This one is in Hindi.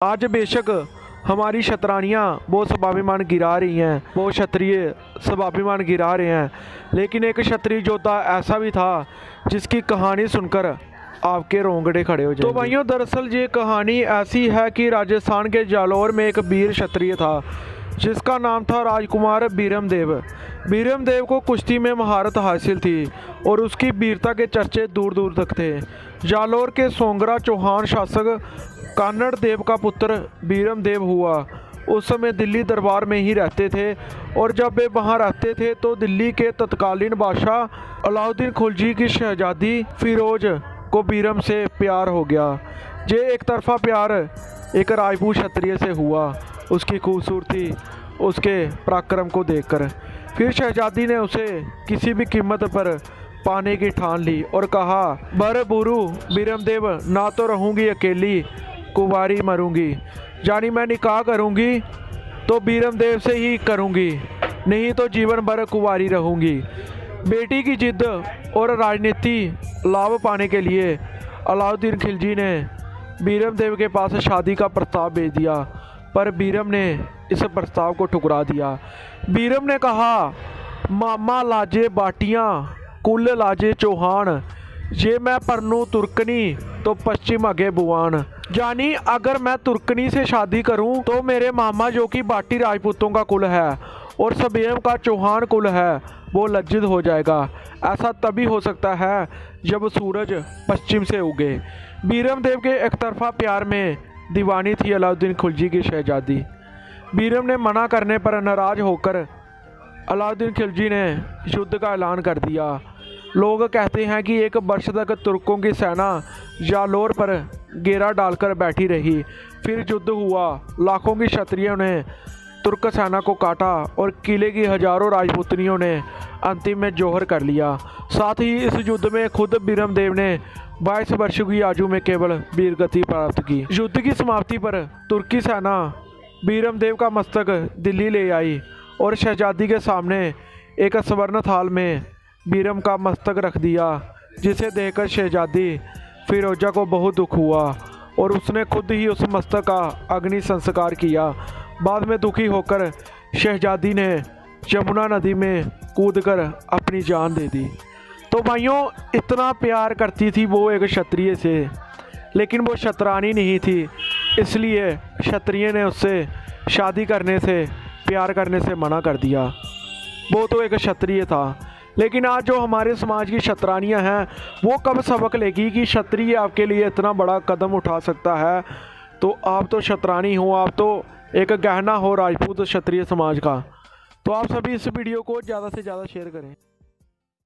आज बेशक हमारी क्षत्रानियाँ वो स्वाभिमान गिरा रही हैं, वो क्षत्रिय स्वाभिमान गिरा रहे हैं, लेकिन एक क्षत्रिय योद्धा ऐसा भी था जिसकी कहानी सुनकर आपके रोंगटे खड़े हो जाएंगे। तो भाइयों, दरअसल ये कहानी ऐसी है कि राजस्थान के जालौर में एक वीर क्षत्रिय था जिसका नाम था राजकुमार बीरमदेव। बीरमदेव को कुश्ती में महारत हासिल थी और उसकी वीरता के चर्चे दूर दूर तक थे। जालौर के सोंगरा चौहान शासक कान्नड़ देव का पुत्र बीरमदेव हुआ। उस समय दिल्ली दरबार में ही रहते थे और जब वे वहाँ रहते थे तो दिल्ली के तत्कालीन बादशाह अलाउद्दीन खिलजी की शहजादी फिरोज को बीरम से प्यार हो गया। ये एक तरफा प्यार एक राजपूत क्षत्रिय से हुआ, उसकी खूबसूरती, उसके पराक्रम को देखकर। फिर शहजादी ने उसे किसी भी कीमत पर पाने की ठान ली और कहा, बर बुरू बीरमदेव, ना तो रहूँगी अकेली, कुंवारी मरूंगी। जानी मैं निकाह करूंगी तो बीरमदेव से ही करूंगी, नहीं तो जीवन भर कुंवारी रहूंगी। बेटी की जिद और राजनीति लाभ पाने के लिए अलाउद्दीन खिलजी ने बीरमदेव के पास शादी का प्रस्ताव भेज दिया, पर बीरम ने इस प्रस्ताव को ठुकरा दिया। बीरम ने कहा, मामा लाजे बाटियाँ, कुल लाजे चौहान, ये मैं परनू तुर्कनी तो पश्चिम आगे बुआन। जानी अगर मैं तुर्कनी से शादी करूं तो मेरे मामा जो कि बाटी राजपूतों का कुल है और सबेम का चौहान कुल है वो लज्जित हो जाएगा। ऐसा तभी हो सकता है जब सूरज पश्चिम से उगे। बीरमदेव के एकतरफा प्यार में दीवानी थी अलाउद्दीन खिलजी की शहजादी। बीरम ने मना करने पर नाराज होकर अलाउद्दीन खिलजी ने युद्ध का ऐलान कर दिया। लोग कहते हैं कि एक वर्ष तक तुर्कों की सेना जालौर पर घेरा डालकर बैठी रही। फिर युद्ध हुआ, लाखों की क्षत्रियों ने तुर्क सेना को काटा और किले की हजारों राजपूतनियों ने अंतिम में जौहर कर लिया। साथ ही इस युद्ध में खुद बीरमदेव ने 22 वर्ष की आयु में केवल वीरगति प्राप्त की। युद्ध की समाप्ति पर तुर्की सेना बीरमदेव का मस्तक दिल्ली ले आई और शहजादी के सामने एक स्वर्ण थाल में बीरम का मस्तक रख दिया, जिसे देखकर शहजादी फिरोजा को बहुत दुख हुआ और उसने खुद ही उस मस्तक का अग्नि संस्कार किया। बाद में दुखी होकर शहजादी ने यमुना नदी में कूदकर अपनी जान दे दी। तो भाइयों, इतना प्यार करती थी वो एक क्षत्रिय से, लेकिन वो क्षत्रानी नहीं थी, इसलिए क्षत्रिय ने उससे शादी करने से, प्यार करने से मना कर दिया। वो तो एक क्षत्रिय था। लेकिन आज जो हमारे समाज की क्षत्रानियाँ हैं वो कब सबक लेगी कि क्षत्रिय आपके लिए इतना बड़ा कदम उठा सकता है। तो आप तो क्षत्रानी हो, आप तो एक गहना हो राजपूत क्षत्रिय समाज का। तो आप सभी इस वीडियो को ज़्यादा से ज़्यादा शेयर करें।